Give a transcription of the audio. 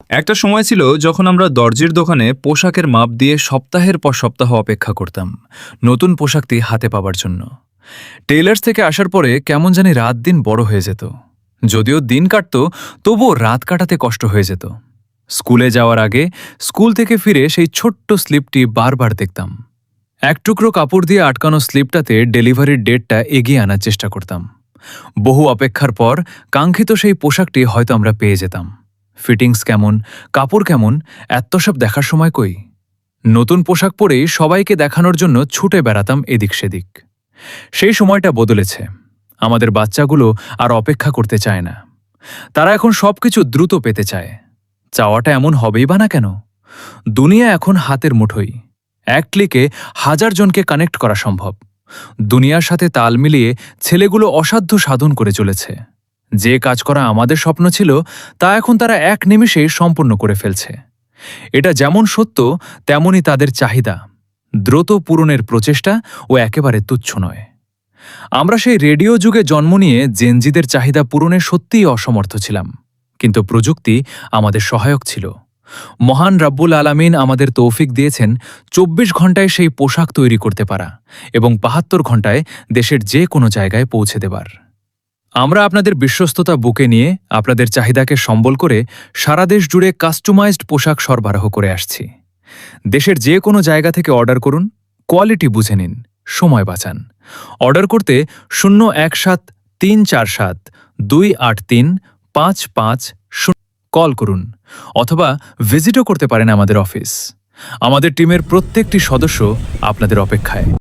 একটা সময় ছিল যখন আমরা দর্জির দোকানে পোশাকের মাপ দিয়ে সপ্তাহের পর সপ্তাহ অপেক্ষা করতাম নতুন পোশাকটি হাতে পাবার জন্য। টেইলার্স থেকে আসার পরে কেমন জানি রাত দিন বড় হয়ে যেত। যদিও দিন কাটত, তবুও রাত কাটাতে কষ্ট হয়ে যেত। স্কুলে যাওয়ার আগে স্কুল থেকে ফিরে সেই ছোট্ট স্লিপটি বারবার দেখতাম। এক টুকরো কাপড় দিয়ে আটকানো স্লিপটাতে ডেলিভারির ডেটটা এগিয়ে আনার চেষ্টা করতাম। বহু অপেক্ষার পর কাঙ্ক্ষিত সেই পোশাকটি হয়তো আমরা পেয়ে যেতাম। ফিটিংস কেমন, কাপড় কেমন, এত সব দেখার সময় কই। নতুন পোশাক পরেই সবাইকে দেখানোর জন্য ছুটে বেড়াতাম এদিক সেদিক। সেই সময়টা বদলেছে। আমাদের বাচ্চাগুলো আর অপেক্ষা করতে চায় না। তারা এখন সবকিছু দ্রুত পেতে চায়। চাওয়াটা এমন হবেই বা না কেন? দুনিয়া এখন হাতের মুঠোই। এক ক্লিকে 1000 জনকে কানেক্ট করা সম্ভব। দুনিয়ার সাথে তাল মিলিয়ে ছেলেগুলো অসাধ্য সাধন করে চলেছে। যে কাজ করা আমাদের স্বপ্ন ছিল, তা এখন তারা এক নিমেষেই সম্পূর্ণ করে ফেলছে। এটা যেমন সত্য, তেমনই তাদের চাহিদা। দ্রুত পূরণের প্রচেষ্টা ও একেবারে তুচ্ছ নয়। আমরা সেই রেডিও যুগে জন্ম নিয়ে জেনজিদের চাহিদা পূরণে সত্যিই অসমর্থ ছিলাম, কিন্তু প্রযুক্তি আমাদের সহায়ক ছিল। মহান রাব্বুল আলামিন আমাদের তৌফিক দিয়েছেন 24 ঘণ্টায় সেই পোশাক তৈরি করতে পারা এবং 72 ঘণ্টায় দেশের যে কোনো জায়গায় পৌঁছে দেবার। আমরা আপনাদের বিশ্বস্ততা বুকে নিয়ে আপনাদের চাহিদাকে সম্বল করে সারা দেশ জুড়ে কাস্টমাইজড পোশাক সরবরাহ করে আসছি। দেশের যে কোনো জায়গা থেকে অর্ডার করুন, কোয়ালিটি বুঝে নিন, সময় বাঁচান। অর্ডার করতে 017-347-283-550 কল করুন, অথবা ভিজিটও করতে পারেন আমাদের অফিস। আমাদের টিমের প্রত্যেকটি সদস্য আপনাদের অপেক্ষায়।